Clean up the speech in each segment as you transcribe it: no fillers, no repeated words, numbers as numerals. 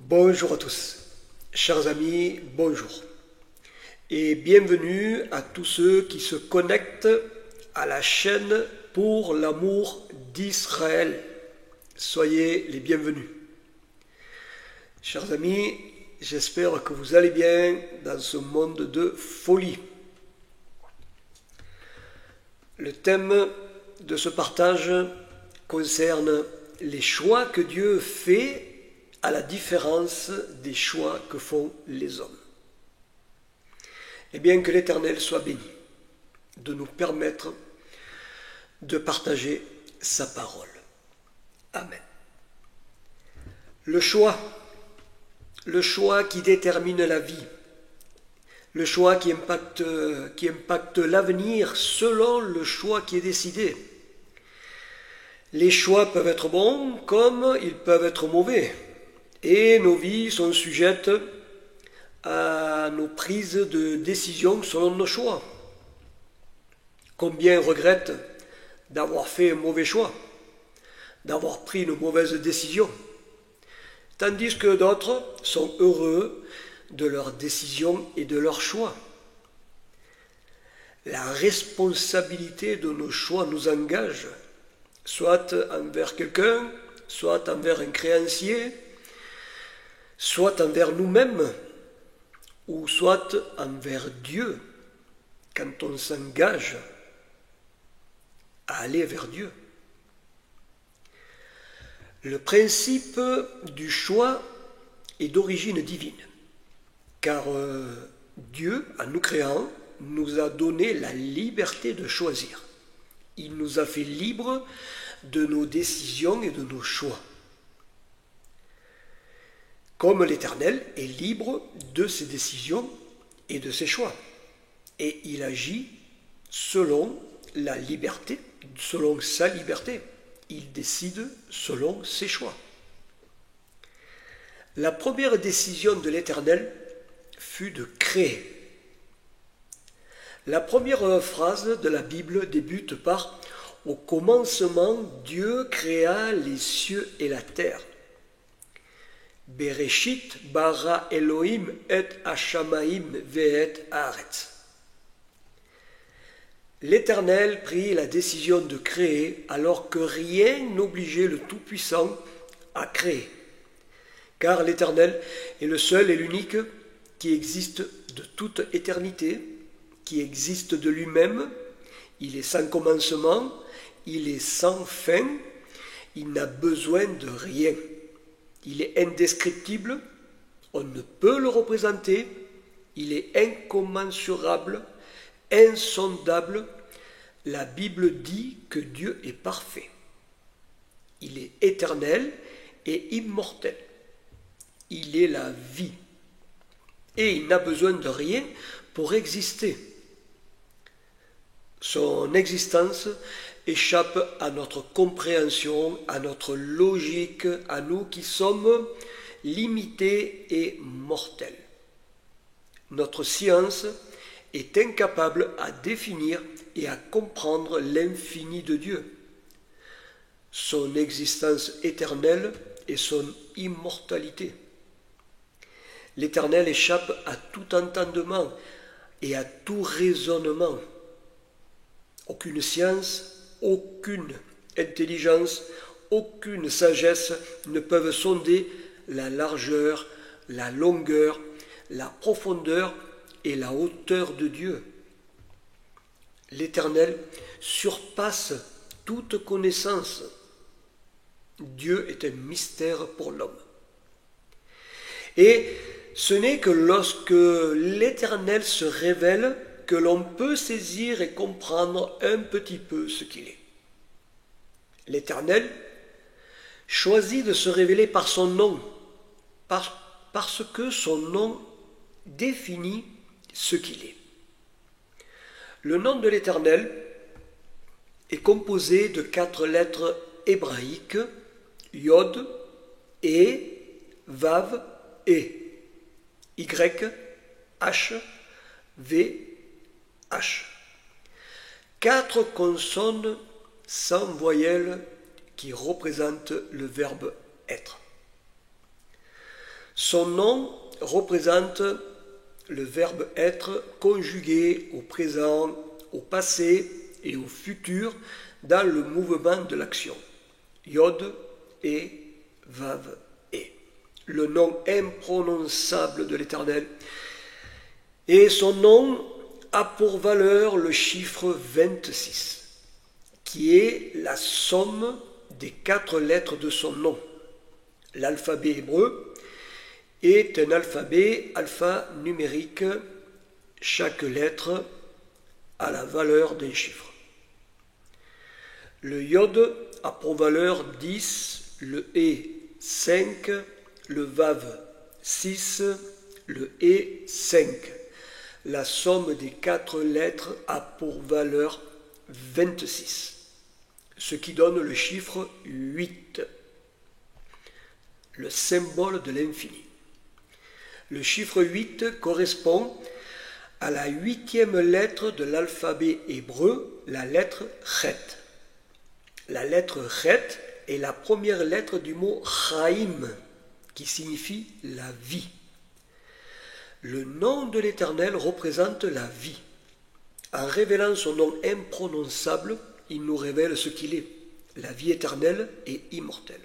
Bonjour à tous, chers amis, bonjour et bienvenue à tous ceux qui se connectent à la chaîne pour l'amour d'Israël. Soyez les bienvenus. Chers amis, j'espère que vous allez bien dans ce monde de folie. Le thème de ce partage concerne les choix que Dieu fait à la différence des choix que font les hommes. Et bien que l'Éternel soit béni de nous permettre de partager sa parole. Amen. Le choix qui détermine la vie, le choix qui impacte l'avenir selon le choix qui est décidé. Les choix peuvent être bons comme ils peuvent être mauvais. Et nos vies sont sujettes à nos prises de décision selon nos choix. Combien regrettent d'avoir fait un mauvais choix, d'avoir pris une mauvaise décision, tandis que d'autres sont heureux de leurs décisions et de leurs choix. La responsabilité de nos choix nous engage, soit envers quelqu'un, soit envers un créancier, soit envers nous-mêmes, ou soit envers Dieu, quand on s'engage à aller vers Dieu. Le principe du choix est d'origine divine, car Dieu, en nous créant, nous a donné la liberté de choisir. Il nous a fait libres de nos décisions et de nos choix. Comme l'Éternel est libre de ses décisions et de ses choix. Et il agit selon la liberté, selon sa liberté. Il décide selon ses choix. La première décision de l'Éternel fut de créer. La première phrase de la Bible débute par « Au commencement, Dieu créa les cieux et la terre ». Bereshit bara Elohim et Hashamaim ve'et haaretz. L'Éternel prit la décision de créer alors que rien n'obligeait le Tout-Puissant à créer. Car l'Éternel est le seul et l'unique qui existe de toute éternité, qui existe de lui-même. Il est sans commencement, il est sans fin, il n'a besoin de rien. Il est indescriptible, on ne peut le représenter, il est incommensurable, insondable. La Bible dit que Dieu est parfait. Il est éternel et immortel. Il est la vie. Et il n'a besoin de rien pour exister. Son existence échappe à notre compréhension, à notre logique, à nous qui sommes limités et mortels. Notre science est incapable à définir et à comprendre l'infini de Dieu, son existence éternelle et son immortalité. L'Éternel échappe à tout entendement et à tout raisonnement. Aucune science, aucune intelligence, aucune sagesse ne peuvent sonder la largeur, la longueur, la profondeur et la hauteur de Dieu. L'Éternel surpasse toute connaissance. Dieu est un mystère pour l'homme. Et ce n'est que lorsque l'Éternel se révèle que l'on peut saisir et comprendre un petit peu ce qu'il est. L'Éternel choisit de se révéler par son nom, parce que son nom définit ce qu'il est. Le nom de l'Éternel est composé de 4 lettres hébraïques, Yod, E, Vav, E, Y, H, V, H. 4 consonnes sans voyelle qui représentent le verbe être. Son nom représente le verbe être conjugué au présent, au passé et au futur dans le mouvement de l'action. Yod et Vav et. Le nom imprononçable de l'Éternel. Et son nom a pour valeur le chiffre 26, qui est la somme des 4 lettres de son nom. L'alphabet hébreu est un alphabet alphanumérique. Chaque lettre a la valeur d'un chiffre. Le Yod a pour valeur 10, le He 5, le Vav 6, le He 5. La somme des 4 lettres a pour valeur 26, ce qui donne le chiffre 8, le symbole de l'infini. Le chiffre 8 correspond à la 8e lettre de l'alphabet hébreu, la lettre Chet. La lettre Chet est la première lettre du mot Chaim, qui signifie la vie. Le nom de l'Éternel représente la vie. En révélant son nom imprononçable, il nous révèle ce qu'il est, la vie éternelle et immortelle.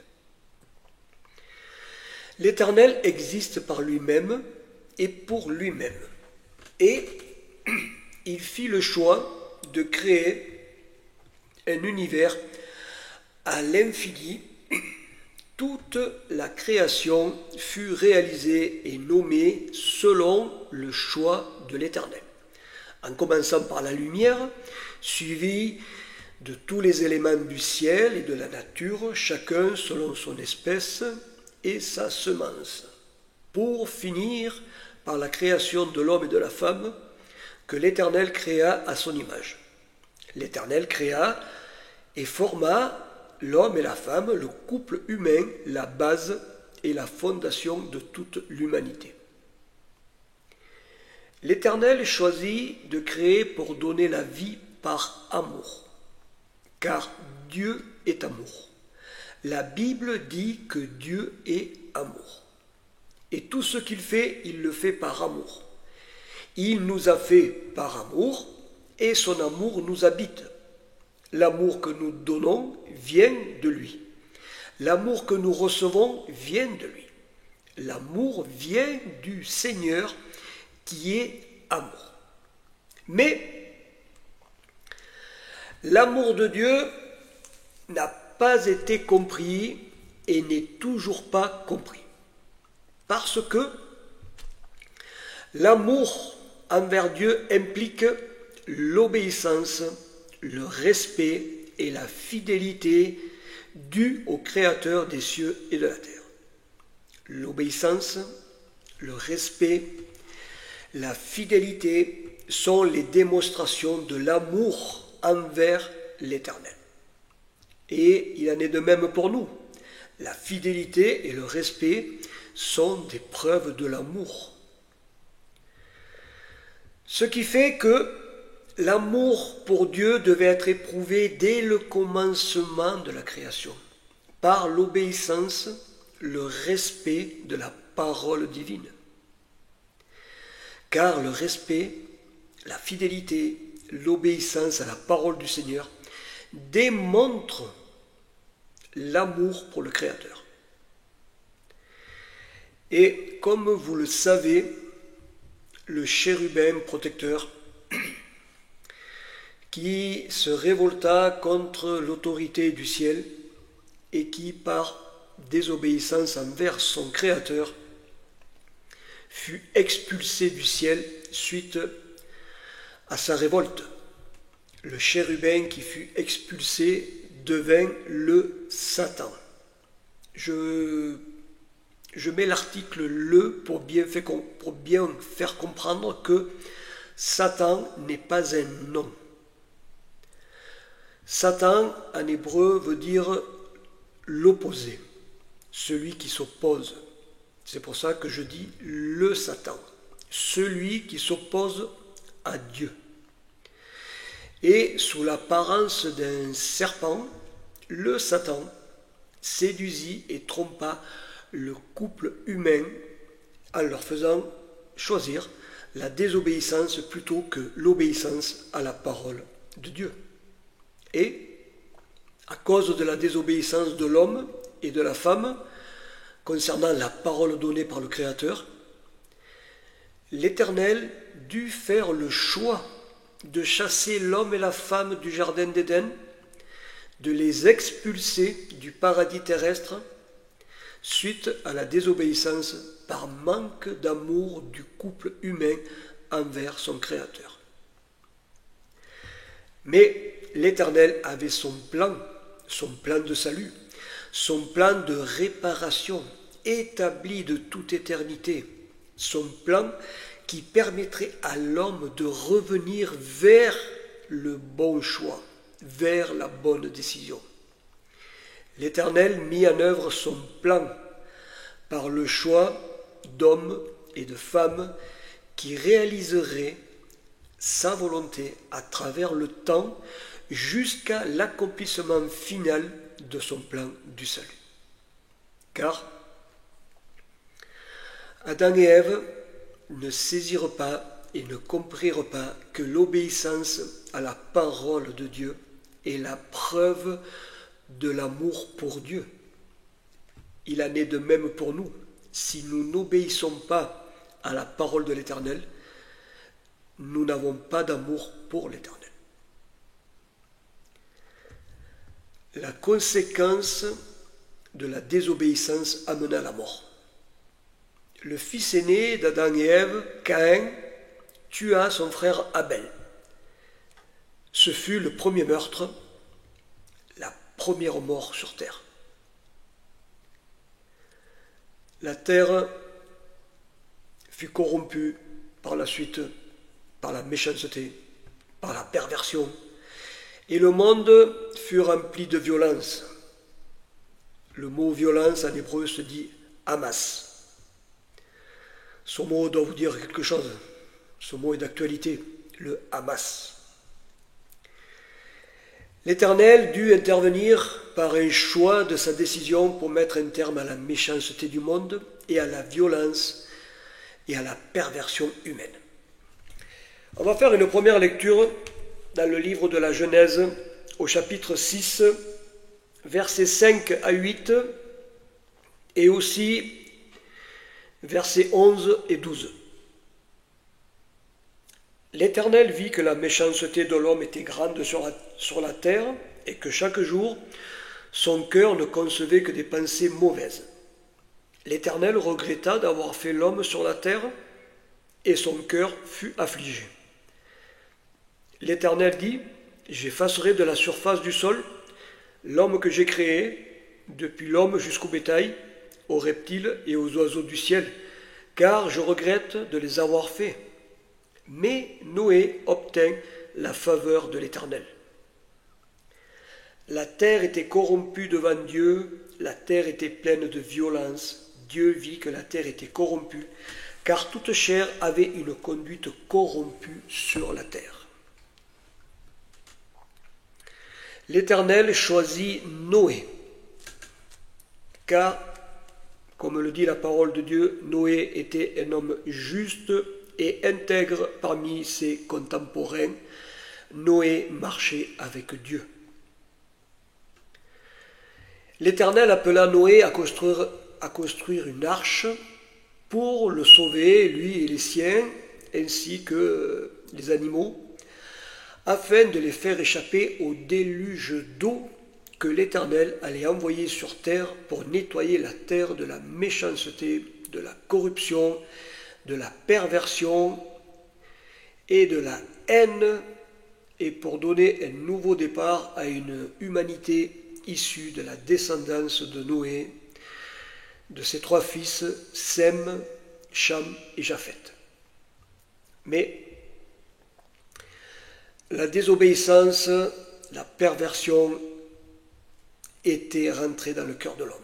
L'Éternel existe par lui-même et pour lui-même. Et il fit le choix de créer un univers à l'infini. Toute la création fut réalisée et nommée selon le choix de l'Éternel, en commençant par la lumière, suivie de tous les éléments du ciel et de la nature, chacun selon son espèce et sa semence, pour finir par la création de l'homme et de la femme que l'Éternel créa à son image. L'Éternel créa et forma l'homme et la femme, le couple humain, la base et la fondation de toute l'humanité. L'Éternel choisit de créer pour donner la vie par amour, car Dieu est amour. La Bible dit que Dieu est amour. Et tout ce qu'il fait, il le fait par amour. Il nous a fait par amour et son amour nous habite. L'amour que nous donnons vient de lui. L'amour que nous recevons vient de lui. L'amour vient du Seigneur qui est amour. Mais l'amour de Dieu n'a pas été compris et n'est toujours pas compris. Parce que l'amour envers Dieu implique l'obéissance, le respect et la fidélité dus au Créateur des cieux et de la terre. L'obéissance, le respect, la fidélité sont les démonstrations de l'amour envers l'Éternel. Et il en est de même pour nous. La fidélité et le respect sont des preuves de l'amour. Ce qui fait que l'amour pour Dieu devait être éprouvé dès le commencement de la création, par l'obéissance, le respect de la parole divine. Car le respect, la fidélité, l'obéissance à la parole du Seigneur démontrent l'amour pour le Créateur. Et comme vous le savez, le chérubin protecteur qui se révolta contre l'autorité du ciel et qui, par désobéissance envers son Créateur, fut expulsé du ciel suite à sa révolte. Le chérubin qui fut expulsé devint le Satan. Je mets l'article « le » pour bien faire comprendre que Satan n'est pas un nom. Satan, en hébreu, veut dire l'opposé, celui qui s'oppose. C'est pour ça que je dis le Satan, celui qui s'oppose à Dieu. Et sous l'apparence d'un serpent, le Satan séduisit et trompa le couple humain en leur faisant choisir la désobéissance plutôt que l'obéissance à la parole de Dieu. Et, à cause de la désobéissance de l'homme et de la femme, concernant la parole donnée par le Créateur, l'Éternel dut faire le choix de chasser l'homme et la femme du jardin d'Éden, de les expulser du paradis terrestre, suite à la désobéissance par manque d'amour du couple humain envers son Créateur. Mais l'Éternel avait son plan de salut, son plan de réparation établi de toute éternité, son plan qui permettrait à l'homme de revenir vers le bon choix, vers la bonne décision. L'Éternel mit en œuvre son plan par le choix d'hommes et de femmes qui réaliseraient sa volonté à travers le temps jusqu'à l'accomplissement final de son plan du salut. Car Adam et Ève ne saisirent pas et ne comprirent pas que l'obéissance à la parole de Dieu est la preuve de l'amour pour Dieu. Il en est de même pour nous. Si nous n'obéissons pas à la parole de l'Éternel, nous n'avons pas d'amour pour l'Éternel. La conséquence de la désobéissance amena la mort. Le fils aîné d'Adam et Ève, Caïn, tua son frère Abel. Ce fut le premier meurtre, la première mort sur terre. La terre fut corrompue par la suite par la méchanceté, par la perversion, et le monde fut rempli de violence. Le mot violence en hébreu se dit Hamas. Ce mot doit vous dire quelque chose. Ce mot est d'actualité, le Hamas. L'Éternel dut intervenir par un choix de sa décision pour mettre un terme à la méchanceté du monde et à la violence et à la perversion humaine. On va faire une première lecture dans le livre de la Genèse au chapitre 6, versets 5 à 8 et aussi versets 11 et 12. L'Éternel vit que la méchanceté de l'homme était grande sur la terre et que chaque jour, son cœur ne concevait que des pensées mauvaises. L'Éternel regretta d'avoir fait l'homme sur la terre et son cœur fut affligé. L'Éternel dit, « J'effacerai de la surface du sol l'homme que j'ai créé, depuis l'homme jusqu'au bétail, aux reptiles et aux oiseaux du ciel, car je regrette de les avoir faits. » Mais Noé obtint la faveur de l'Éternel. La terre était corrompue devant Dieu, la terre était pleine de violence. Dieu vit que la terre était corrompue, car toute chair avait une conduite corrompue sur la terre. L'Éternel choisit Noé, car, comme le dit la parole de Dieu, Noé était un homme juste et intègre parmi ses contemporains. Noé marchait avec Dieu. L'Éternel appela Noé à construire une arche pour le sauver, lui et les siens, ainsi que les animaux, afin de les faire échapper au déluge d'eau que l'Éternel allait envoyer sur terre pour nettoyer la terre de la méchanceté, de la corruption, de la perversion et de la haine, et pour donner un nouveau départ à une humanité issue de la descendance de Noé, de ses trois fils, Sem, Cham et Japheth. Mais la désobéissance, la perversion était rentrée dans le cœur de l'homme.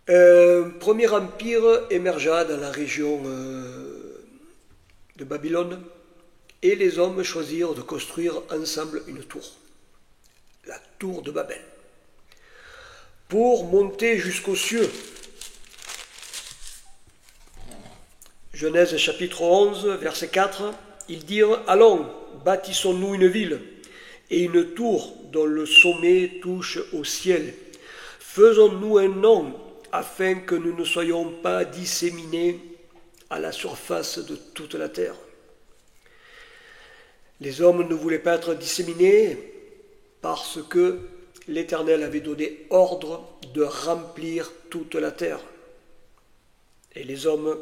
Un premier empire émergea dans la région de Babylone et les hommes choisirent de construire ensemble une tour, la tour de Babel, pour monter jusqu'aux cieux Genèse chapitre 11, verset 4, ils dirent « Allons, bâtissons-nous une ville et une tour dont le sommet touche au ciel. Faisons-nous un nom afin que nous ne soyons pas disséminés à la surface de toute la terre. » Les hommes ne voulaient pas être disséminés parce que l'Éternel avait donné ordre de remplir toute la terre. Et les hommes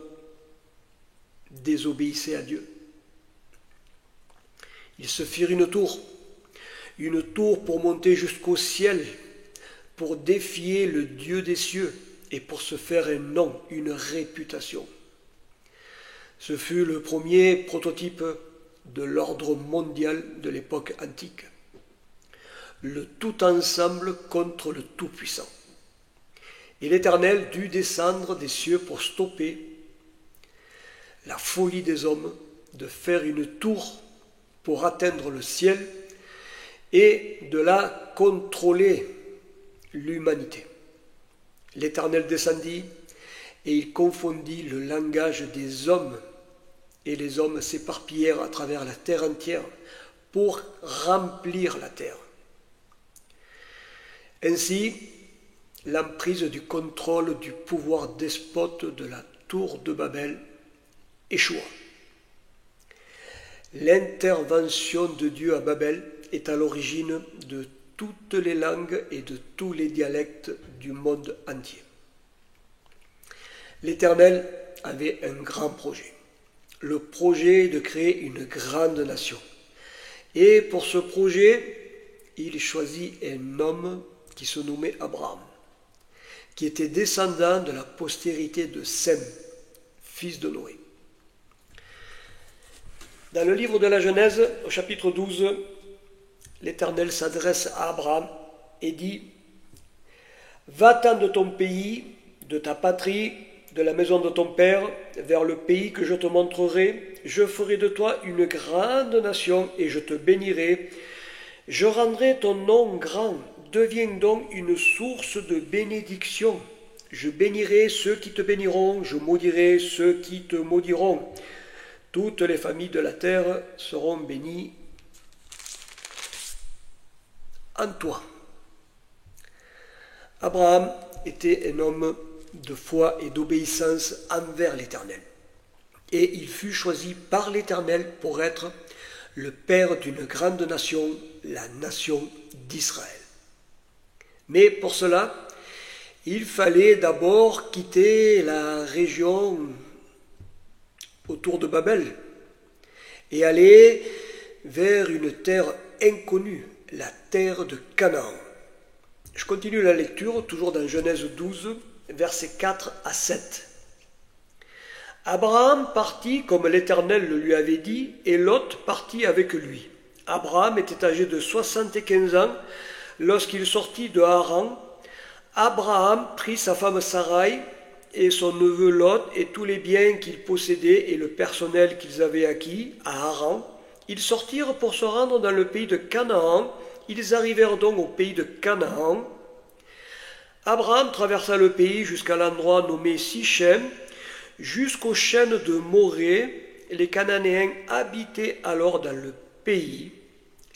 désobéissaient à Dieu. Ils se firent une tour pour monter jusqu'au ciel, pour défier le Dieu des cieux et pour se faire un nom, une réputation. Ce fut le premier prototype de l'ordre mondial de l'époque antique. Le tout ensemble contre le Tout-Puissant. Et l'Éternel dut descendre des cieux pour stopper la folie des hommes de faire une tour pour atteindre le ciel et de là contrôler l'humanité. L'Éternel descendit et il confondit le langage des hommes, et les hommes s'éparpillèrent à travers la terre entière pour remplir la terre. Ainsi, l'emprise du contrôle du pouvoir despote de la tour de Babel échoua. L'intervention de Dieu à Babel est à l'origine de toutes les langues et de tous les dialectes du monde entier. L'Éternel avait un grand projet, le projet de créer une grande nation. Et pour ce projet, il choisit un homme qui se nommait Abraham, qui était descendant de la postérité de Sem, fils de Noé. Dans le livre de la Genèse, au chapitre 12, l'Éternel s'adresse à Abraham et dit « Va-t'en de ton pays, de ta patrie, de la maison de ton père, vers le pays que je te montrerai. Je ferai de toi une grande nation et je te bénirai. Je rendrai ton nom grand. Deviens donc une source de bénédiction. Je bénirai ceux qui te béniront, je maudirai ceux qui te maudiront. Toutes les familles de la terre seront bénies en toi. » Abraham était un homme de foi et d'obéissance envers l'Éternel. Et il fut choisi par l'Éternel pour être le père d'une grande nation, la nation d'Israël. Mais pour cela, il fallait d'abord quitter la région autour de Babel et aller vers une terre inconnue, la terre de Canaan. Je continue la lecture, toujours dans Genèse 12, versets 4 à 7. Abraham partit comme l'Éternel le lui avait dit, et Lot partit avec lui. Abraham était âgé de 75 ans lorsqu'il sortit de Haran. Abraham prit sa femme Sarai et son neveu Lot et tous les biens qu'ils possédaient et le personnel qu'ils avaient acquis à Haran. Ils sortirent pour se rendre dans le pays de Canaan. Ils arrivèrent donc au pays de Canaan. Abraham traversa le pays jusqu'à l'endroit nommé Sichem, jusqu'aux chênes de Morée. Les Cananéens habitaient alors dans le pays.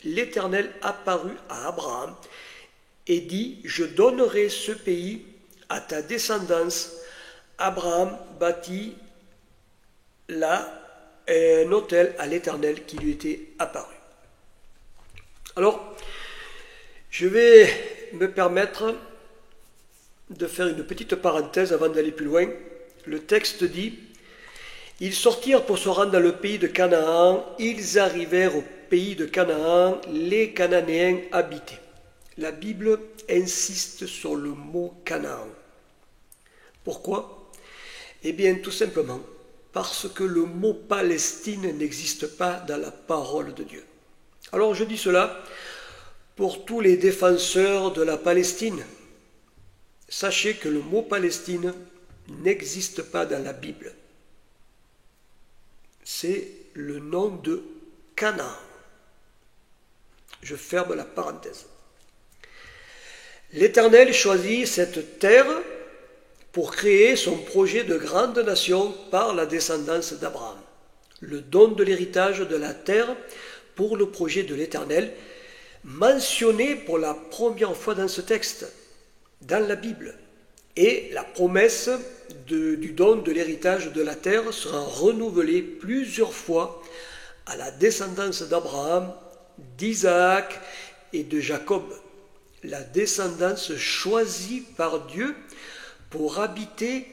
L'Éternel apparut à Abraham et dit « Je donnerai ce pays à ta descendance. » Abraham bâtit là un autel à l'Éternel qui lui était apparu. Alors, je vais me permettre de faire une petite parenthèse avant d'aller plus loin. Le texte dit « Ils sortirent pour se rendre dans le pays de Canaan. Ils arrivèrent au pays de Canaan. Les Cananéens habitaient. » La Bible insiste sur le mot Canaan. Pourquoi ? Eh bien, tout simplement parce que le mot Palestine n'existe pas dans la parole de Dieu. Alors je dis cela pour tous les défenseurs de la Palestine. Sachez que le mot Palestine n'existe pas dans la Bible. C'est le nom de Canaan. Je ferme la parenthèse. L'Éternel choisit cette terre pour créer son projet de grande nation par la descendance d'Abraham. Le don de l'héritage de la terre pour le projet de l'Éternel, mentionné pour la première fois dans ce texte, dans la Bible. Et la promesse du don de l'héritage de la terre sera renouvelée plusieurs fois à la descendance d'Abraham, d'Isaac et de Jacob. La descendance choisie par Dieu pour habiter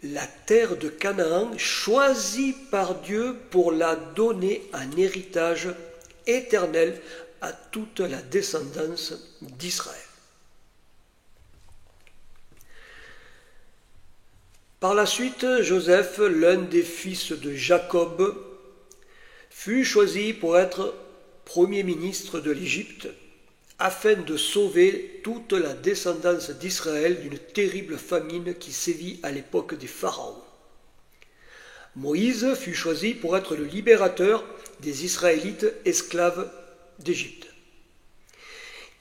la terre de Canaan, choisie par Dieu pour la donner en héritage éternel à toute la descendance d'Israël. Par la suite, Joseph, l'un des fils de Jacob, fut choisi pour être premier ministre de l'Égypte, afin de sauver toute la descendance d'Israël d'une terrible famine qui sévit à l'époque des pharaons. Moïse fut choisi pour être le libérateur des Israélites esclaves d'Égypte.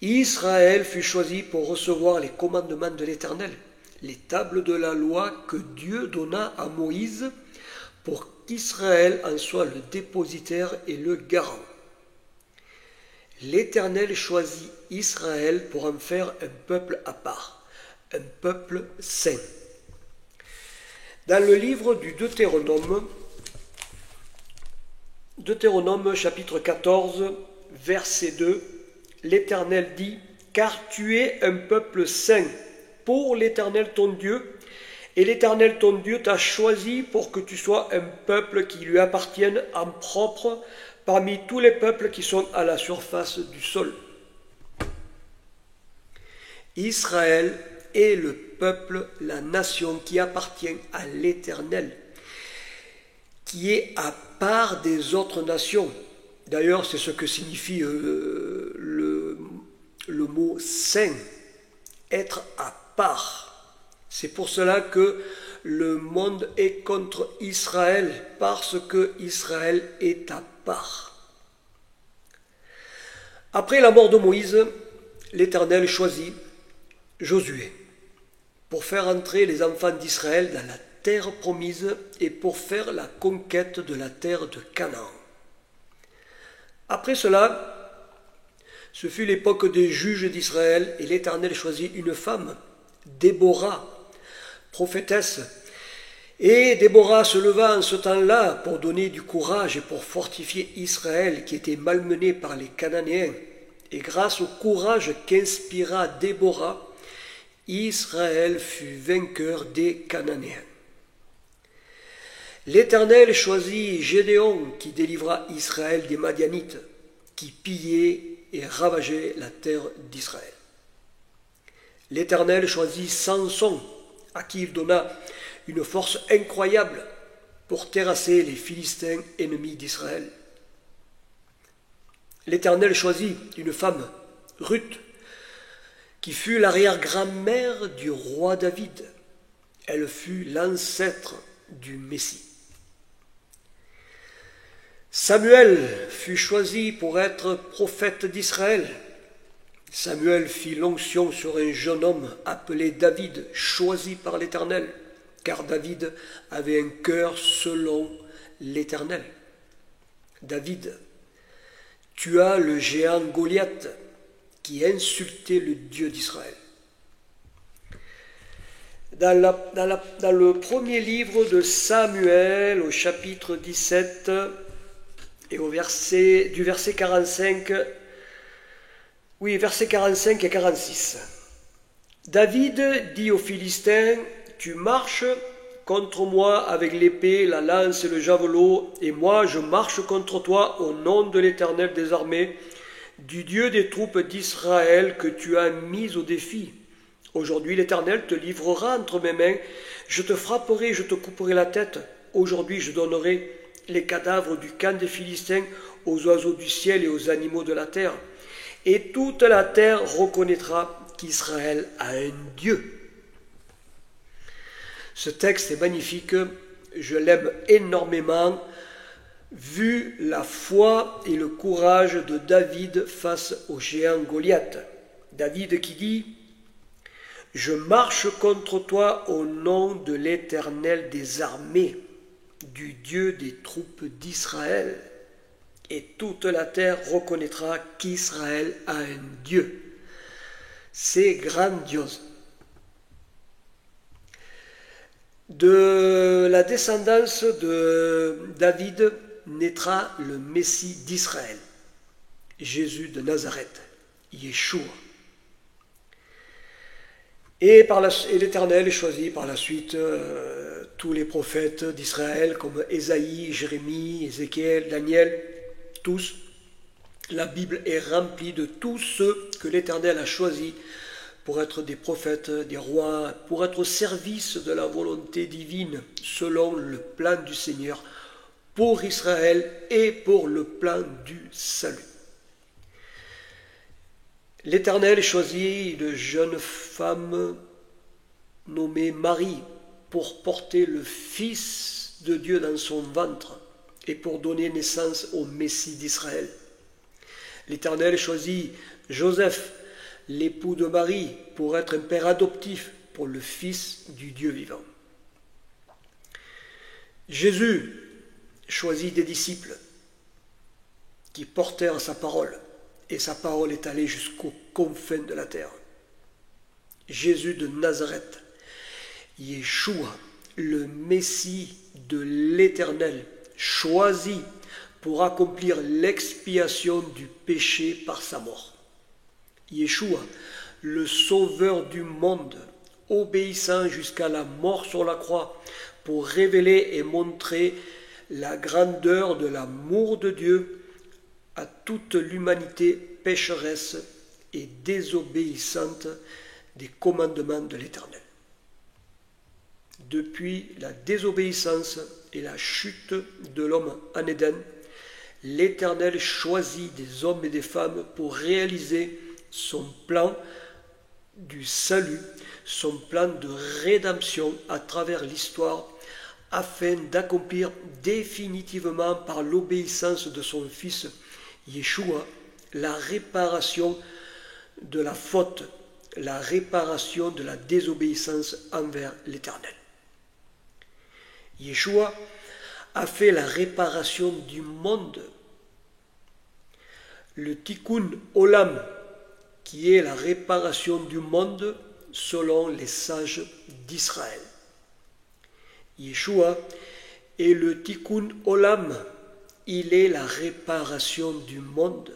Israël fut choisi pour recevoir les commandements de l'Éternel, les tables de la loi que Dieu donna à Moïse pour qu'Israël en soit le dépositaire et le garant. L'Éternel choisit Israël pour en faire un peuple à part, un peuple saint. Dans le livre du Deutéronome chapitre 14, verset 2, l'Éternel dit « Car tu es un peuple saint pour l'Éternel ton Dieu, et l'Éternel ton Dieu t'a choisi pour que tu sois un peuple qui lui appartienne en propre parmi tous les peuples qui sont à la surface du sol. » Israël est le peuple, la nation qui appartient à l'Éternel, qui est à part des autres nations. D'ailleurs, c'est ce que signifie le mot « saint », être à part. C'est pour cela que le monde est contre Israël, parce que Israël est à part. Après la mort de Moïse, l'Éternel choisit Josué pour faire entrer les enfants d'Israël dans la terre promise et pour faire la conquête de la terre de Canaan. Après cela, ce fut l'époque des juges d'Israël et l'Éternel choisit une femme, Déborah, prophétesse. Et Déborah se leva en ce temps-là pour donner du courage et pour fortifier Israël qui était malmené par les Cananéens. Et grâce au courage qu'inspira Déborah, Israël fut vainqueur des Cananéens. L'Éternel choisit Gédéon qui délivra Israël des Madianites, qui pillaient et ravageaient la terre d'Israël. L'Éternel choisit Samson, à qui il donna une force incroyable pour terrasser les Philistins ennemis d'Israël. L'Éternel choisit une femme, Ruth, qui fut l'arrière-grand-mère du roi David. Elle fut l'ancêtre du Messie. Samuel fut choisi pour être prophète d'Israël. Samuel fit l'onction sur un jeune homme appelé David, choisi par l'Éternel, car David avait un cœur selon l'Éternel. David tua le géant Goliath, qui insultait le Dieu d'Israël. Dans le premier livre de Samuel, au chapitre 17, et du verset 45, versets 45 et 46. David dit aux Philistins, « Tu marches contre moi avec l'épée, la lance et le javelot, et moi je marche contre toi au nom de l'Éternel des armées, du Dieu des troupes d'Israël que tu as mis au défi. Aujourd'hui l'Éternel te livrera entre mes mains, je te frapperai, je te couperai la tête. Aujourd'hui je donnerai les cadavres du camp des Philistins aux oiseaux du ciel et aux animaux de la terre. Et toute la terre reconnaîtra qu'Israël a un Dieu. » Ce texte est magnifique, je l'aime énormément, vu la foi et le courage de David face au géant Goliath. David qui dit « Je marche contre toi au nom de l'Éternel des armées, du Dieu des troupes d'Israël. Et toute la terre reconnaîtra qu'Israël a un Dieu. C'est grandiose. De la descendance de David naîtra le Messie d'Israël, Jésus de Nazareth, Yeshua. Et l'Éternel choisit par la suite tous les prophètes d'Israël comme Ésaïe, Jérémie, Ézéchiel, Daniel, tous. La Bible est remplie de tous ceux que l'Éternel a choisis pour être des prophètes, des rois, pour être au service de la volonté divine selon le plan du Seigneur pour Israël et pour le plan du salut. L'Éternel choisit une jeune femme nommée Marie pour porter le Fils de Dieu dans son ventre et pour donner naissance au Messie d'Israël. L'Éternel choisit Joseph, l'époux de Marie, pour être un père adoptif pour le Fils du Dieu vivant. Jésus choisit des disciples qui portèrent sa parole, et sa parole est allée jusqu'aux confins de la terre. Jésus de Nazareth, Yeshua, le Messie de l'Éternel, choisi pour accomplir l'expiation du péché par sa mort. Yeshua, le sauveur du monde, obéissant jusqu'à la mort sur la croix pour révéler et montrer la grandeur de l'amour de Dieu à toute l'humanité pécheresse et désobéissante des commandements de l'Éternel. Depuis la désobéissance et la chute de l'homme en Éden, l'Éternel choisit des hommes et des femmes pour réaliser son plan du salut, son plan de rédemption à travers l'histoire, afin d'accomplir définitivement par l'obéissance de son Fils Yeshua la réparation de la faute, la réparation de la désobéissance envers l'Éternel. Yeshua a fait la réparation du monde. Le Tikkun Olam, qui est la réparation du monde selon les sages d'Israël. Yeshua est le Tikkun Olam, il est la réparation du monde.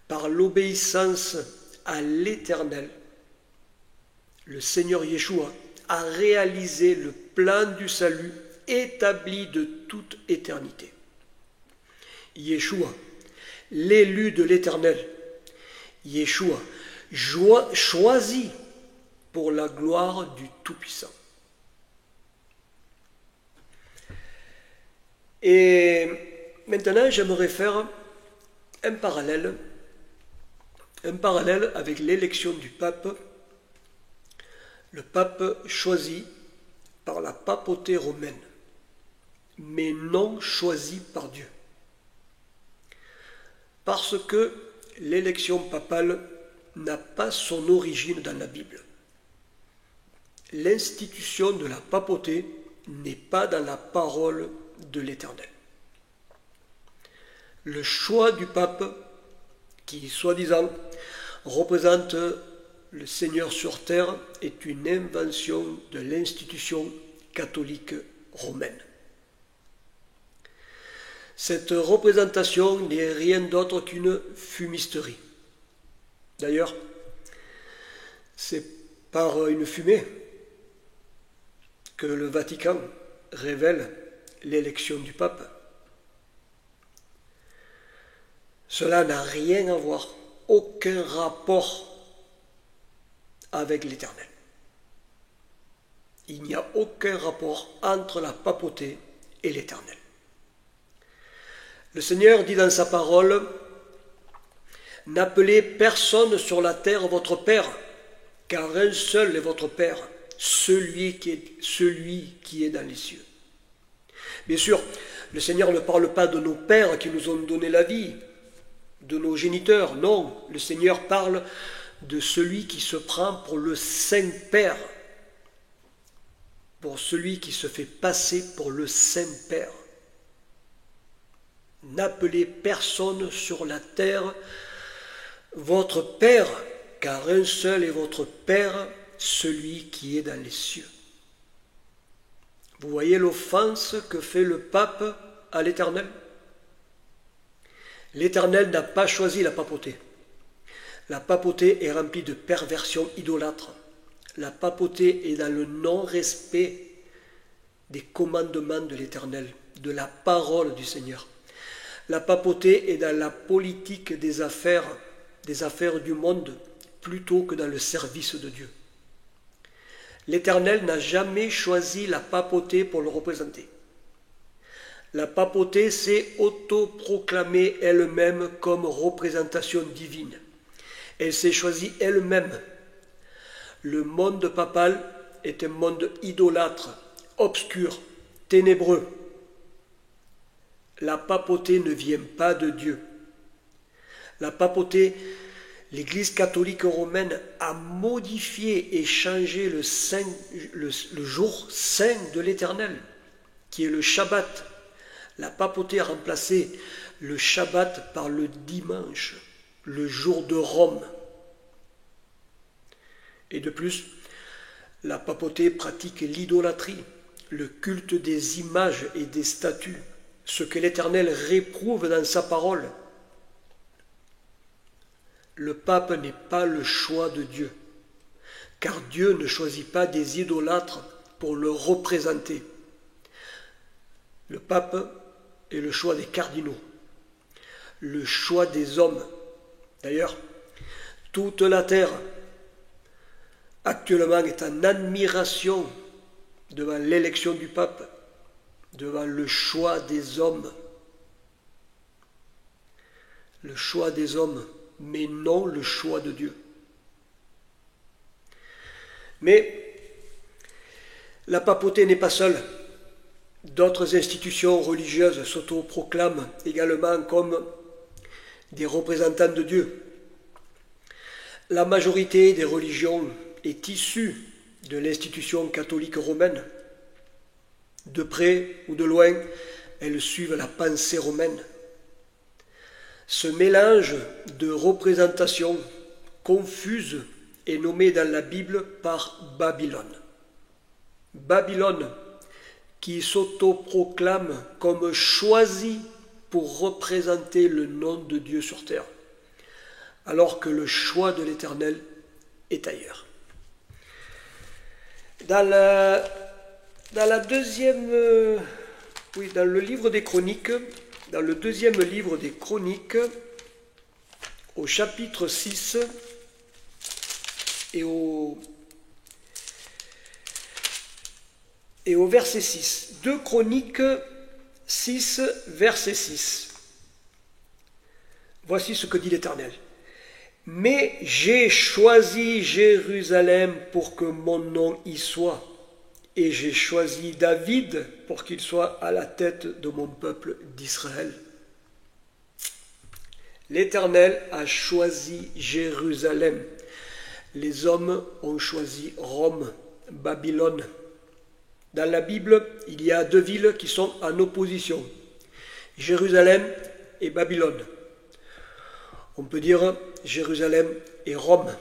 Par l'obéissance à l'Éternel, le Seigneur Yeshua a réalisé le plan du salut établi de toute éternité. Yeshua, l'élu de l'Éternel, Yeshua, choisi pour la gloire du Tout-Puissant. Et maintenant, j'aimerais faire un parallèle avec l'élection du pape, le pape choisi par la papauté romaine, mais non choisi par Dieu. Parce que l'élection papale n'a pas son origine dans la Bible. L'institution de la papauté n'est pas dans la parole de l'Éternel. Le choix du pape, qui soi-disant représente le Seigneur sur terre, est une invention de l'institution catholique romaine. Cette représentation n'est rien d'autre qu'une fumisterie. D'ailleurs, c'est par une fumée que le Vatican révèle l'élection du pape. Cela n'a rien à voir, aucun rapport avec l'Éternel. Il n'y a aucun rapport entre la papauté et l'Éternel. Le Seigneur dit dans sa parole, « N'appelez personne sur la terre votre Père, car un seul est votre Père, celui qui est dans les cieux. » Bien sûr, le Seigneur ne parle pas de nos pères qui nous ont donné la vie, de nos géniteurs, non, le Seigneur parle de celui qui se prend pour le Saint-Père, pour celui qui se fait passer pour le Saint-Père. N'appelez personne sur la terre votre Père, car un seul est votre Père, celui qui est dans les cieux. Vous voyez l'offense que fait le pape à l'Éternel? L'Éternel n'a pas choisi la papauté. La papauté est remplie de perversions idolâtres. La papauté est dans le non-respect des commandements de l'Éternel, de la parole du Seigneur. La papauté est dans la politique des affaires du monde, plutôt que dans le service de Dieu. L'Éternel n'a jamais choisi la papauté pour le représenter. La papauté s'est autoproclamée elle-même comme représentation divine. Elle s'est choisie elle-même. Le monde papal est un monde idolâtre, obscur, ténébreux. La papauté ne vient pas de Dieu. La papauté, l'Église catholique romaine a modifié et changé le jour saint de l'Éternel, qui est le Shabbat. La papauté a remplacé le Shabbat par le dimanche, le jour de Rome. Et de plus, la papauté pratique l'idolâtrie, le culte des images et des statues, ce que l'Éternel réprouve dans sa parole. Le pape n'est pas le choix de Dieu, car Dieu ne choisit pas des idolâtres pour le représenter. Le pape est le choix des cardinaux, le choix des hommes. D'ailleurs, toute la terre actuellement est en admiration devant l'élection du pape, devant le choix des hommes. Le choix des hommes, mais non le choix de Dieu. Mais la papauté n'est pas seule. D'autres institutions religieuses s'autoproclament également comme des représentants de Dieu. La majorité des religions est issue de l'institution catholique romaine. De près ou de loin, elles suivent la pensée romaine. Ce mélange de représentations confuses est nommé dans la Bible par Babylone. Babylone, qui s'autoproclame comme choisie pour représenter le nom de Dieu sur terre, alors que le choix de l'Éternel est ailleurs. Dans le livre des Chroniques, dans le deuxième livre des Chroniques, au chapitre 6 et au verset 6. 2 Chroniques 6, verset 6. Voici ce que dit l'Éternel. Mais j'ai choisi Jérusalem pour que mon nom y soit, et j'ai choisi David pour qu'il soit à la tête de mon peuple d'Israël. L'Éternel a choisi Jérusalem. Les hommes ont choisi Rome, Babylone. Dans la Bible, il y a deux villes qui sont en opposition, Jérusalem et Babylone. On peut dire Jérusalem et Rome.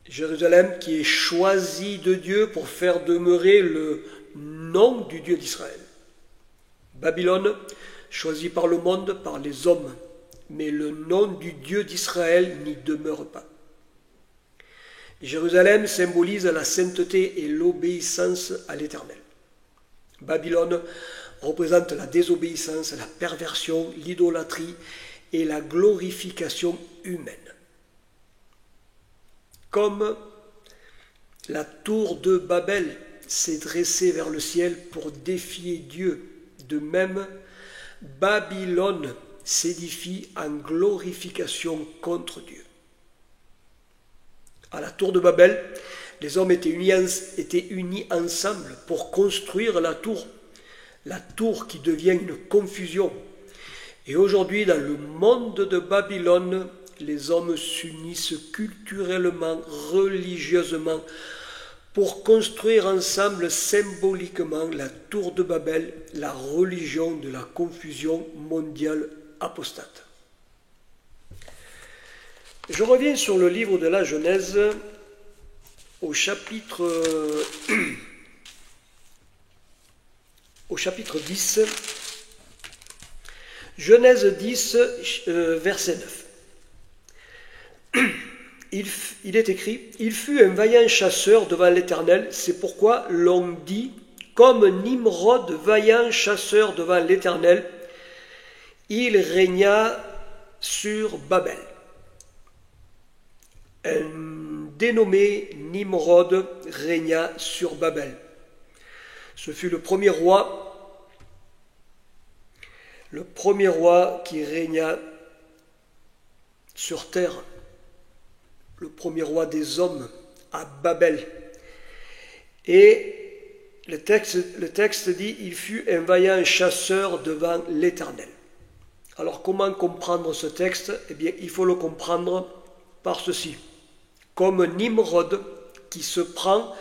Jérusalem qui est choisi de Dieu pour faire demeurer le nom du Dieu d'Israël. Babylone, choisi par le monde, par les hommes, mais le nom du Dieu d'Israël n'y demeure pas. Jérusalem symbolise la sainteté et l'obéissance à l'Éternel. Babylone représente la désobéissance, la perversion, l'idolâtrie et la glorification humaine. Comme la tour de Babel s'est dressée vers le ciel pour défier Dieu, de même, Babylone s'édifie en glorification contre Dieu. À la tour de Babel, les hommes étaient unis ensemble pour construire la tour qui devient une confusion. Et aujourd'hui, dans le monde de Babylone, les hommes s'unissent culturellement, religieusement, pour construire ensemble symboliquement la tour de Babel, la religion de la confusion mondiale apostate. Je reviens sur le livre de la Genèse au chapitre 10, Genèse 10, verset 9. Il est écrit « Il fut un vaillant chasseur devant l'Éternel, c'est pourquoi l'on dit, comme Nimrod, vaillant chasseur devant l'Éternel, il régna sur Babel. » Un dénommé Nimrod régna sur Babel. Ce fut le premier roi qui régna sur terre, le premier roi des hommes à Babel. Et le texte dit « Il fut un vaillant chasseur devant l'Éternel ». Alors comment comprendre ce texte? Eh bien, il faut le comprendre par ceci. Comme Nimrod qui se prend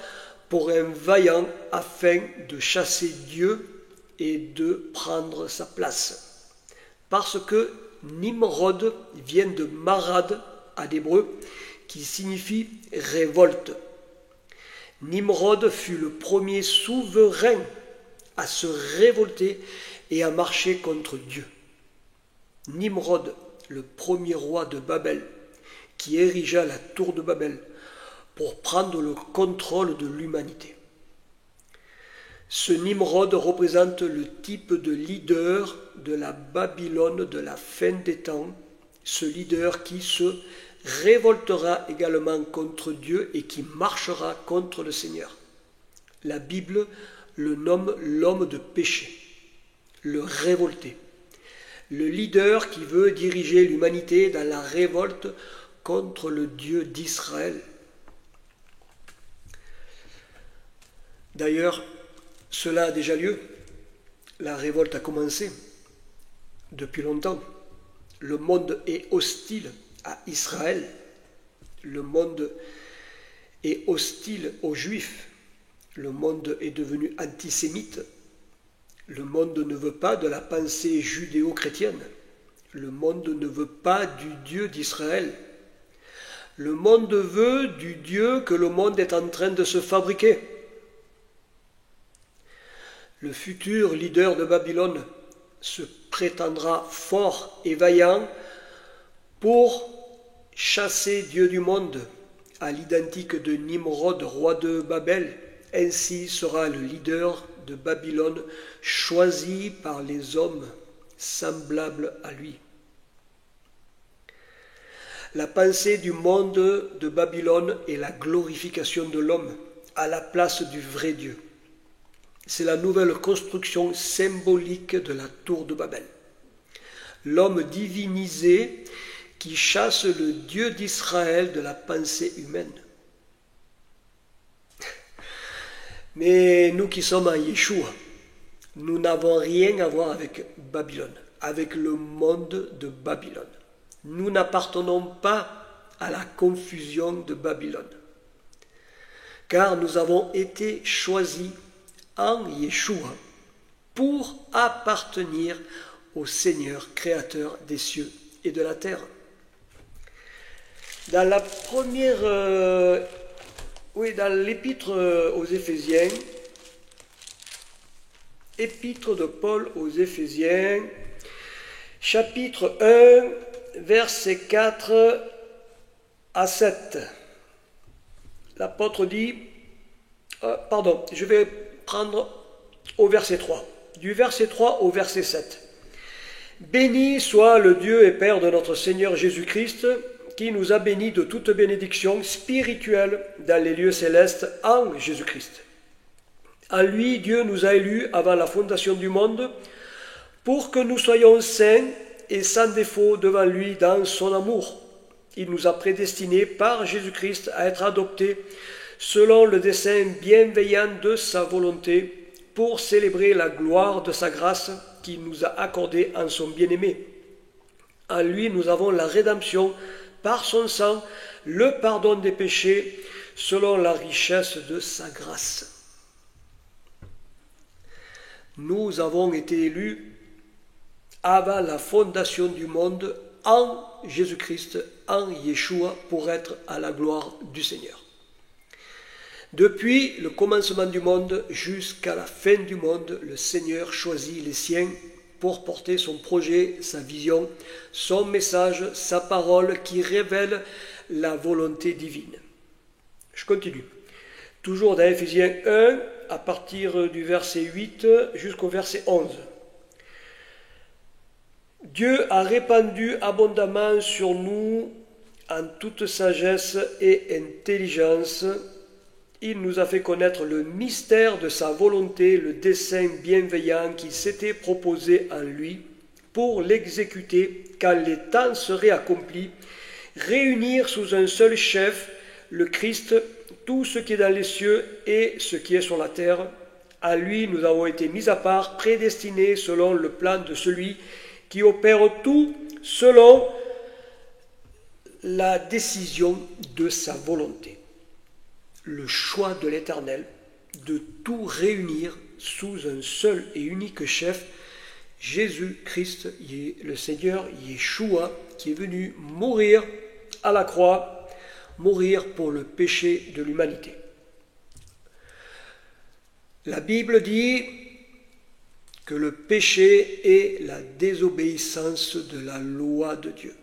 pour un vaillant afin de chasser Dieu et de prendre sa place. Parce que Nimrod vient de Marad à l'hébreu, qui signifie révolte. Nimrod fut le premier souverain à se révolter et à marcher contre Dieu. Nimrod, le premier roi de Babel, qui érigea la tour de Babel pour prendre le contrôle de l'humanité. Ce Nimrod représente le type de leader de la Babylone de la fin des temps, ce leader qui se révoltera également contre Dieu et qui marchera contre le Seigneur. La Bible le nomme l'homme de péché, le révolté, le leader qui veut diriger l'humanité dans la révolte contre le Dieu d'Israël. D'ailleurs, cela a déjà lieu. La révolte a commencé depuis longtemps. Le monde est hostile à Israël. Le monde est hostile aux Juifs. Le monde est devenu antisémite. Le monde ne veut pas de la pensée judéo-chrétienne. Le monde ne veut pas du Dieu d'Israël. Le monde veut du Dieu que le monde est en train de se fabriquer. Le futur leader de Babylone se prétendra fort et vaillant pour chasser Dieu du monde, à l'identique de Nimrod, roi de Babel. Ainsi sera le leader de Babylone choisi par les hommes semblables à lui. La pensée du monde de Babylone est la glorification de l'homme à la place du vrai Dieu. C'est la nouvelle construction symbolique de la tour de Babel. L'homme divinisé qui chasse le Dieu d'Israël de la pensée humaine. Mais nous qui sommes en Yeshua, nous n'avons rien à voir avec Babylone, avec le monde de Babylone. Nous n'appartenons pas à la confusion de Babylone, car nous avons été choisis en Yeshua pour appartenir au Seigneur créateur des cieux et de la terre. Dans la première, dans l'épître aux Éphésiens, épître de Paul aux Éphésiens, chapitre 1, versets 4 à 7. L'apôtre dit, je vais prendre au verset 3, du verset 3 au verset 7. Béni soit le Dieu et Père de notre Seigneur Jésus-Christ, qui nous a bénis de toute bénédiction spirituelle dans les lieux célestes en Jésus-Christ. En lui, Dieu nous a élus avant la fondation du monde, pour que nous soyons saints et sans défaut devant lui dans son amour. Il nous a prédestinés par Jésus-Christ à être adoptés selon le dessein bienveillant de sa volonté, pour célébrer la gloire de sa grâce qu'il nous a accordée en son bien-aimé. En lui, nous avons la rédemption par son sang le pardon des péchés selon la richesse de sa grâce. Nous avons été élus avant la fondation du monde en Jésus-Christ, en Yeshua, pour être à la gloire du Seigneur. Depuis le commencement du monde jusqu'à la fin du monde, le Seigneur choisit les siens pour porter son projet, sa vision, son message, sa parole qui révèle la volonté divine. Je continue. Toujours dans Éphésiens 1, à partir du verset 8 jusqu'au verset 11. Dieu a répandu abondamment sur nous en toute sagesse et intelligence. Il nous a fait connaître le mystère de sa volonté, le dessein bienveillant qu'il s'était proposé en lui pour l'exécuter quand les temps seraient accomplis, réunir sous un seul chef, le Christ, tout ce qui est dans les cieux et ce qui est sur la terre. À lui, nous avons été mis à part, prédestinés selon le plan de celui qui opère tout selon la décision de sa volonté. Le choix de l'Éternel de tout réunir sous un seul et unique chef, Jésus-Christ, le Seigneur Yeshua, qui est venu mourir à la croix, mourir pour le péché de l'humanité. La Bible dit que le péché est la désobéissance de la loi de Dieu.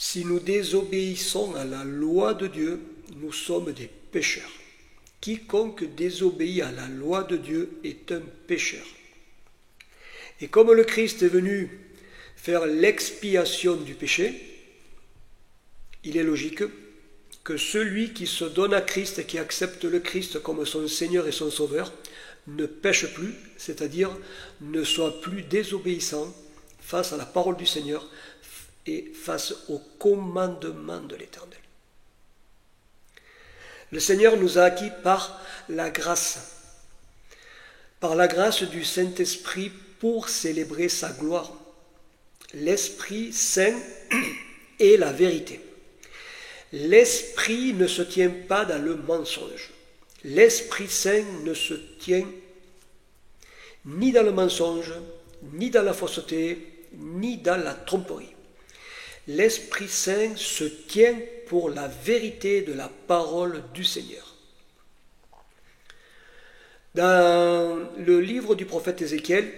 Si nous désobéissons à la loi de Dieu, nous sommes des pécheurs. Quiconque désobéit à la loi de Dieu est un pécheur. Et comme le Christ est venu faire l'expiation du péché, il est logique que celui qui se donne à Christ et qui accepte le Christ comme son Seigneur et son Sauveur ne pêche plus, c'est-à-dire ne soit plus désobéissant face à la parole du Seigneur et face au commandement de l'Éternel. Le Seigneur nous a acquis par la grâce du Saint-Esprit pour célébrer sa gloire. L'Esprit Saint est la vérité. L'Esprit ne se tient pas dans le mensonge. L'Esprit Saint ne se tient ni dans le mensonge, ni dans la fausseté, ni dans la tromperie. L'Esprit Saint se tient pour la vérité de la parole du Seigneur. Dans le livre du prophète Ézéchiel,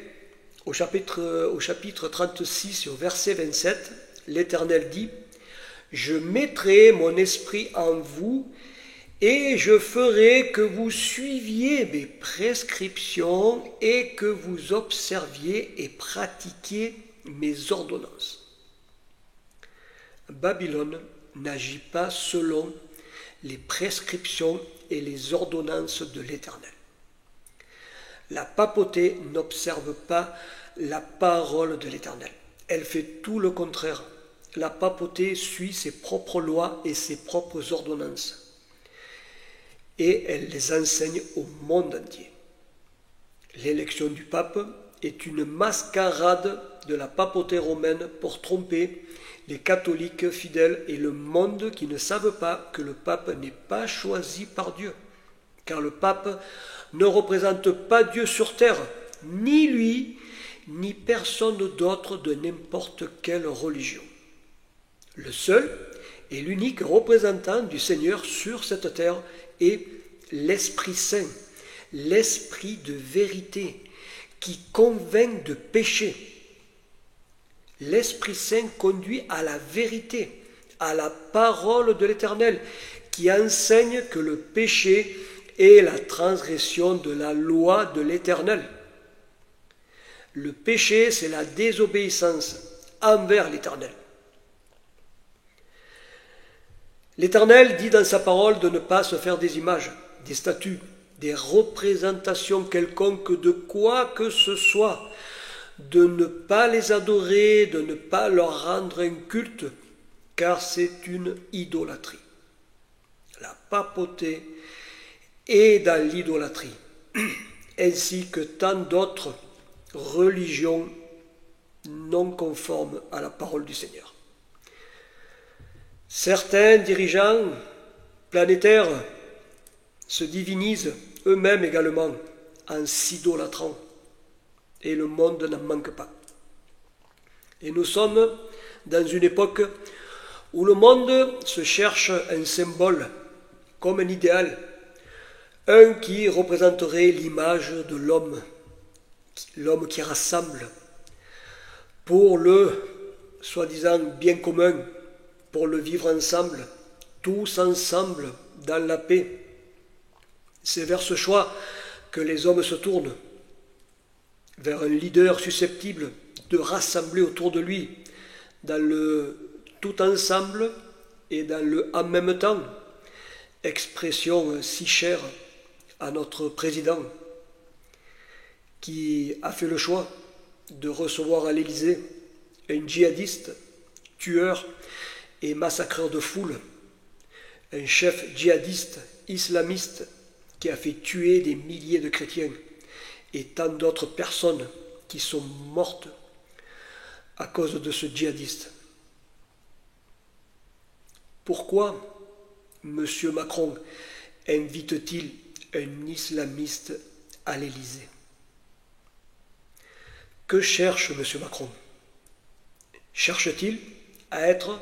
au chapitre 36, au verset 27, l'Éternel dit « Je mettrai mon esprit en vous et je ferai que vous suiviez mes prescriptions et que vous observiez et pratiquiez mes ordonnances. » Babylone n'agit pas selon les prescriptions et les ordonnances de l'Éternel. La papauté n'observe pas la parole de l'Éternel. Elle fait tout le contraire. La papauté suit ses propres lois et ses propres ordonnances. Et elle les enseigne au monde entier. L'élection du pape est une mascarade de la papauté romaine pour tromper les catholiques fidèles et le monde qui ne savent pas que le pape n'est pas choisi par Dieu. Car le pape ne représente pas Dieu sur terre, ni lui, ni personne d'autre de n'importe quelle religion. Le seul et l'unique représentant du Seigneur sur cette terre est l'Esprit Saint, l'Esprit de vérité, qui convainc de péché. L'Esprit Saint conduit à la vérité, à la parole de l'Éternel, qui enseigne que le péché est la transgression de la loi de l'Éternel. Le péché, c'est la désobéissance envers l'Éternel. L'Éternel dit dans sa parole de ne pas se faire des images, des statues, des représentations quelconques de quoi que ce soit, de ne pas les adorer, de ne pas leur rendre un culte, car c'est une idolâtrie. La papauté est dans l'idolâtrie, ainsi que tant d'autres religions non conformes à la parole du Seigneur. Certains dirigeants planétaires se divinisent eux-mêmes également en s'idolâtrant, et le monde n'en manque pas. Et nous sommes dans une époque où le monde se cherche un symbole, comme un idéal, un qui représenterait l'image de l'homme qui rassemble pour le soi-disant bien commun, pour le vivre ensemble, tous ensemble dans la paix. C'est vers ce choix que les hommes se tournent, vers un leader susceptible de rassembler autour de lui dans le tout ensemble et dans le en même temps, expression si chère à notre président qui a fait le choix de recevoir à l'Élysée un djihadiste, tueur et massacreur de foule, un chef djihadiste islamiste qui a fait tuer des milliers de chrétiens et tant d'autres personnes qui sont mortes à cause de ce djihadiste. Pourquoi M. Macron invite-t-il un islamiste à l'Élysée? Que cherche M. Macron? Cherche-t-il à être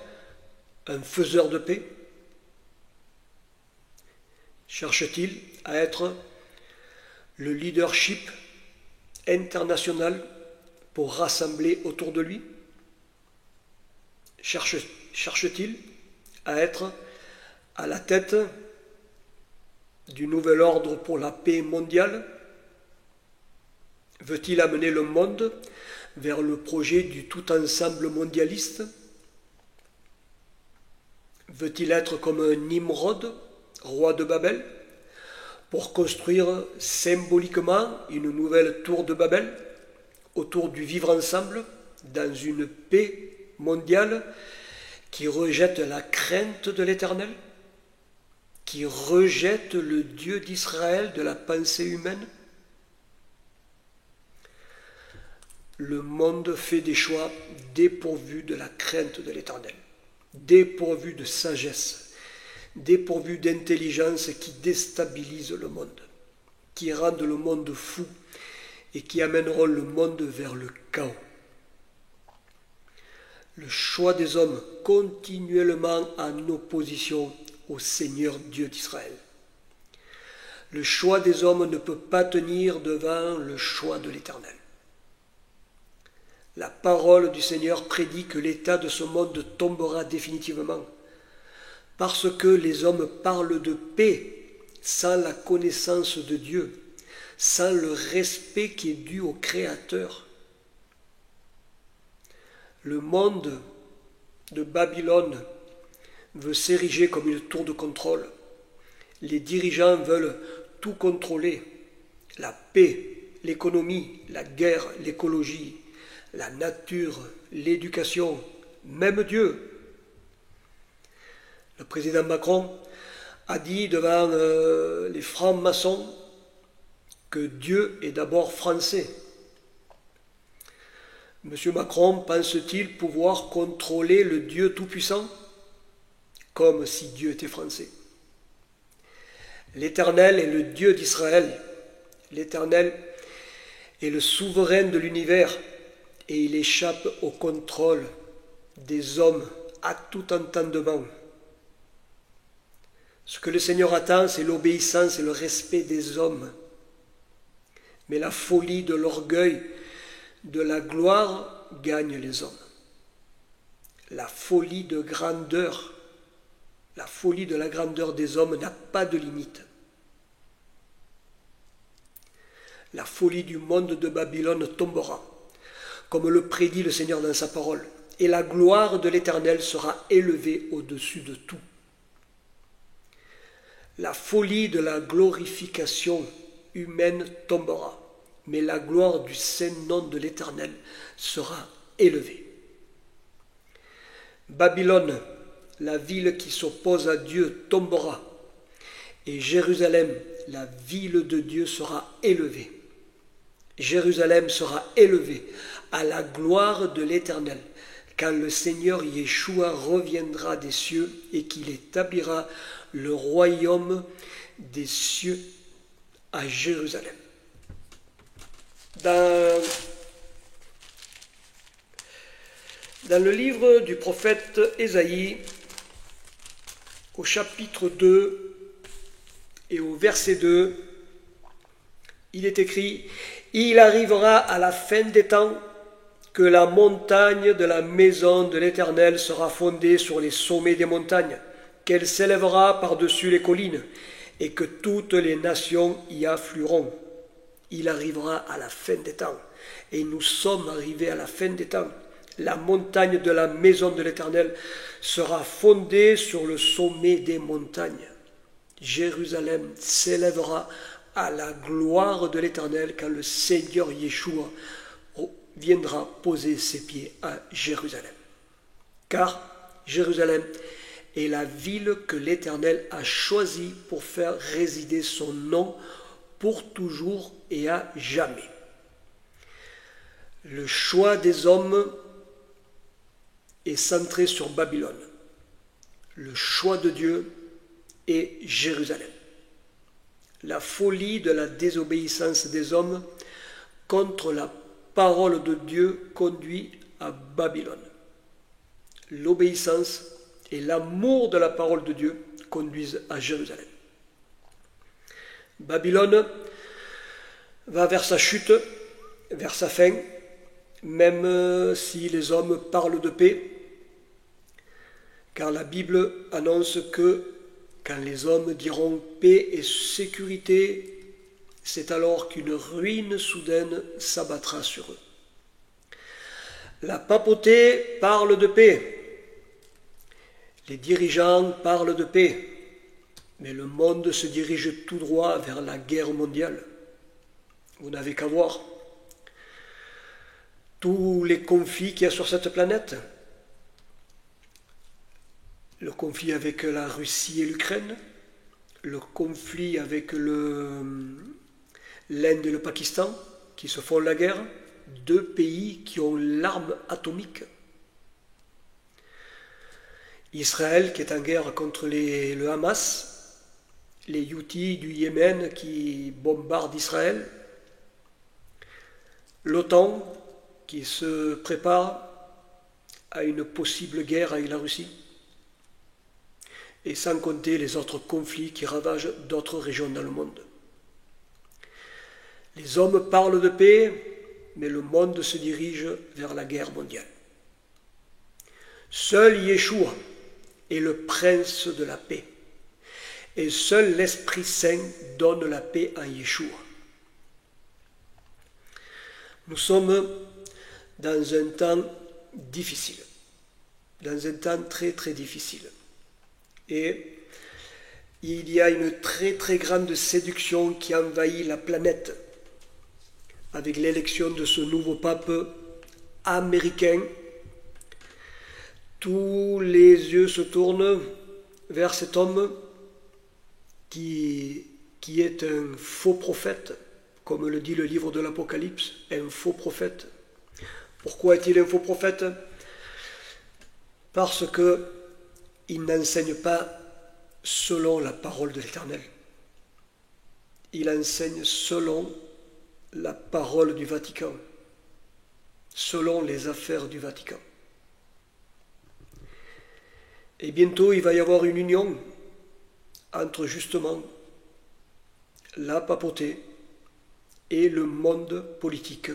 un faiseur de paix? Cherche-t-il à être le leadership international pour rassembler autour de lui? Cherche-t-il à être à la tête du nouvel ordre pour la paix mondiale? Veut-il amener le monde vers le projet du tout-ensemble mondialiste? Veut-il être comme un Nimrod, roi de Babel, pour construire symboliquement une nouvelle tour de Babel autour du vivre ensemble dans une paix mondiale qui rejette la crainte de l'Éternel, qui rejette le Dieu d'Israël de la pensée humaine? Le monde fait des choix dépourvus de la crainte de l'Éternel, dépourvus de sagesse, dépourvus d'intelligence qui déstabilisent le monde, qui rendent le monde fou et qui amèneront le monde vers le chaos. Le choix des hommes continuellement en opposition au Seigneur Dieu d'Israël. Le choix des hommes ne peut pas tenir devant le choix de l'Éternel. La parole du Seigneur prédit que l'état de ce monde tombera définitivement, parce que les hommes parlent de paix sans la connaissance de Dieu, sans le respect qui est dû au Créateur. Le monde de Babylone veut s'ériger comme une tour de contrôle. Les dirigeants veulent tout contrôler, la paix, l'économie, la guerre, l'écologie, la nature, l'éducation, même Dieu. Le président Macron a dit devant les francs-maçons que Dieu est d'abord français. M. Macron pense-t-il pouvoir contrôler le Dieu tout-puissant, comme si Dieu était français? L'Éternel est le Dieu d'Israël. L'Éternel est le souverain de l'univers et il échappe au contrôle des hommes à tout entendement. Ce que le Seigneur attend, c'est l'obéissance et le respect des hommes. Mais la folie de l'orgueil, de la gloire, gagne les hommes. La folie de grandeur, la folie de la grandeur des hommes n'a pas de limite. La folie du monde de Babylone tombera, comme le prédit le Seigneur dans sa parole, et la gloire de l'Éternel sera élevée au-dessus de tout. La folie de la glorification humaine tombera, mais la gloire du saint nom de l'Éternel sera élevée. Babylone, la ville qui s'oppose à Dieu, tombera, et Jérusalem, la ville de Dieu, sera élevée. Jérusalem sera élevée à la gloire de l'Éternel, quand le Seigneur Yeshua reviendra des cieux et qu'il établira le royaume des cieux à Jérusalem. Dans le livre du prophète Ésaïe, au chapitre 2 et au verset 2, il est écrit « Il arrivera à la fin des temps que la montagne de la maison de l'Éternel sera fondée sur les sommets des montagnes, qu'elle s'élèvera par-dessus les collines, et que toutes les nations y afflueront. Il arrivera à la fin des temps. » Et nous sommes arrivés à la fin des temps. La montagne de la maison de l'Éternel sera fondée sur le sommet des montagnes. Jérusalem s'élèvera à la gloire de l'Éternel quand le Seigneur Yeshua viendra poser ses pieds à Jérusalem. Car Jérusalem est la ville que l'Éternel a choisie pour faire résider son nom pour toujours et à jamais. Le choix des hommes est centré sur Babylone. Le choix de Dieu est Jérusalem. La folie de la désobéissance des hommes contre la parole de Dieu conduit à Babylone. L'obéissance et l'amour de la parole de Dieu conduisent à Jérusalem. Babylone va vers sa chute, vers sa fin, même si les hommes parlent de paix, car la Bible annonce que quand les hommes diront paix et sécurité, c'est alors qu'une ruine soudaine s'abattra sur eux. La papauté parle de paix, les dirigeants parlent de paix, mais le monde se dirige tout droit vers la guerre mondiale. Vous n'avez qu'à voir tous les conflits qu'il y a sur cette planète. Le conflit avec la Russie et l'Ukraine, le conflit avec l'Inde et le Pakistan, qui se font la guerre, deux pays qui ont l'arme atomique. Israël qui est en guerre contre le Hamas, les Houthis du Yémen qui bombardent Israël, l'OTAN qui se prépare à une possible guerre avec la Russie, et sans compter les autres conflits qui ravagent d'autres régions dans le monde. Les hommes parlent de paix, mais le monde se dirige vers la guerre mondiale. Seul Yeshua est le prince de la paix, et seul l'Esprit Saint donne la paix en Yeshua. Nous sommes dans un temps difficile, dans un temps très très difficile. Et il y a une très très grande séduction qui envahit la planète avec l'élection de ce nouveau pape américain. Tous les yeux se tournent vers cet homme qui est un faux prophète, comme le dit le livre de l'Apocalypse, un faux prophète. Pourquoi est-il un faux prophète? Parce qu'il n'enseigne pas selon la parole de l'Éternel. Il enseigne selon la parole du Vatican, selon les affaires du Vatican. Et bientôt, il va y avoir une union entre justement la papauté et le monde politique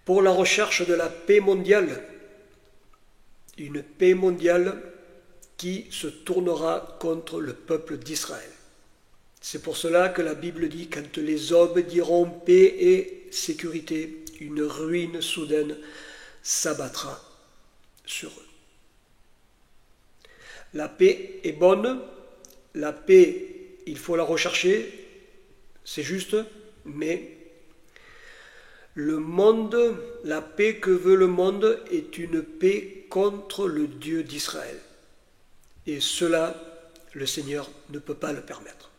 pour la recherche de la paix mondiale, une paix mondiale qui se tournera contre le peuple d'Israël. C'est pour cela que la Bible dit, quand les hommes diront paix et sécurité, une ruine soudaine s'abattra sur eux. La paix est bonne, la paix, il faut la rechercher, c'est juste, mais le monde, la paix que veut le monde est une paix contre le Dieu d'Israël. Et cela, le Seigneur ne peut pas le permettre.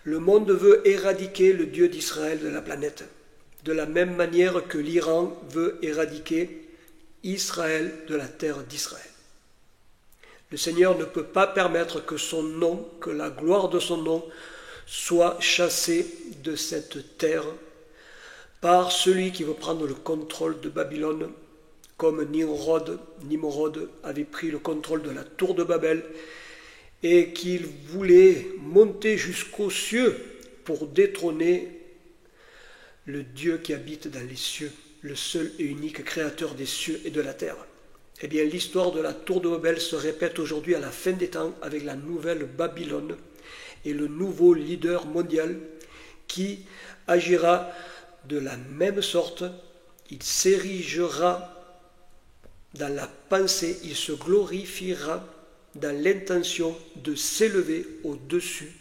Le monde veut éradiquer le Dieu d'Israël de la planète, de la même manière que l'Iran veut éradiquer Israël de la terre d'Israël. Le Seigneur ne peut pas permettre que son nom, que la gloire de son nom, soit chassée de cette terre par celui qui veut prendre le contrôle de Babylone, comme Nimrod avait pris le contrôle de la tour de Babel et qu'il voulait monter jusqu'aux cieux pour détrôner le Dieu qui habite dans les cieux, le seul et unique créateur des cieux et de la terre. Eh bien, l'histoire de la tour de Babel se répète aujourd'hui à la fin des temps avec la nouvelle Babylone et le nouveau leader mondial qui agira de la même sorte. Il s'érigera dans la pensée, il se glorifiera dans l'intention de s'élever au-dessus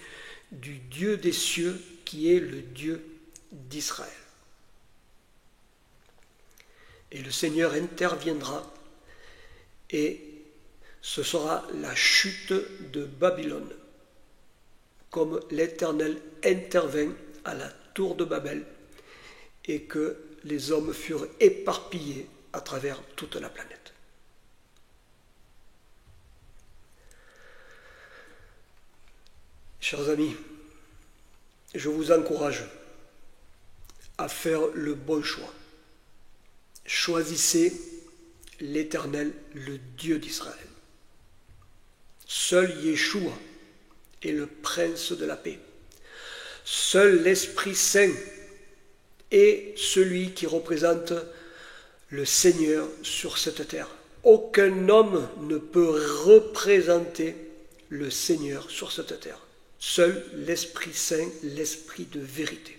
du Dieu des cieux qui est le Dieu d'Israël. Et le Seigneur interviendra et ce sera la chute de Babylone, comme l'Éternel intervint à la tour de Babel et que les hommes furent éparpillés à travers toute la planète. Chers amis, je vous encourage à faire le bon choix. Choisissez l'Éternel, le Dieu d'Israël. Seul Yeshua est le prince de la paix. Seul l'Esprit Saint est celui qui représente le Seigneur sur cette terre. Aucun homme ne peut représenter le Seigneur sur cette terre. Seul l'Esprit Saint, l'Esprit de vérité.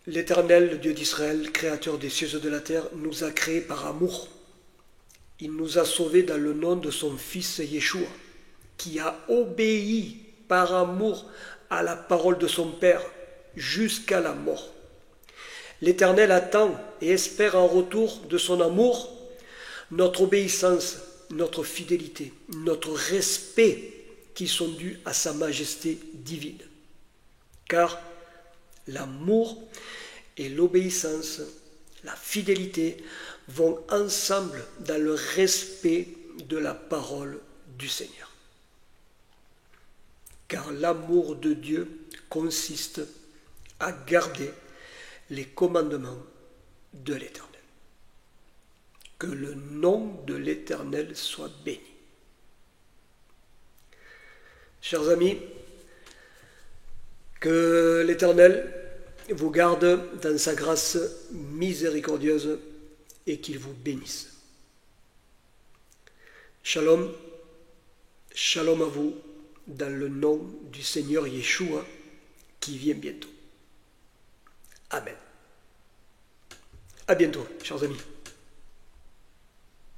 L'Éternel, le Dieu d'Israël, créateur des cieux et de la terre, nous a créés par amour. Il nous a sauvés dans le nom de son Fils Yeshua, qui a obéi par amour à la parole de son Père jusqu'à la mort. L'Éternel attend et espère en retour de son amour notre obéissance, notre fidélité, notre respect qui sont dus à sa majesté divine. Car l'amour et l'obéissance, la fidélité vont ensemble dans le respect de la parole du Seigneur. Car l'amour de Dieu consiste à garder les commandements de l'Éternel. Que le nom de l'Éternel soit béni. Chers amis, que l'Éternel vous garde dans sa grâce miséricordieuse et qu'il vous bénisse. Shalom, shalom à vous dans le nom du Seigneur Yeshua qui vient bientôt. Amen. À bientôt, chers amis.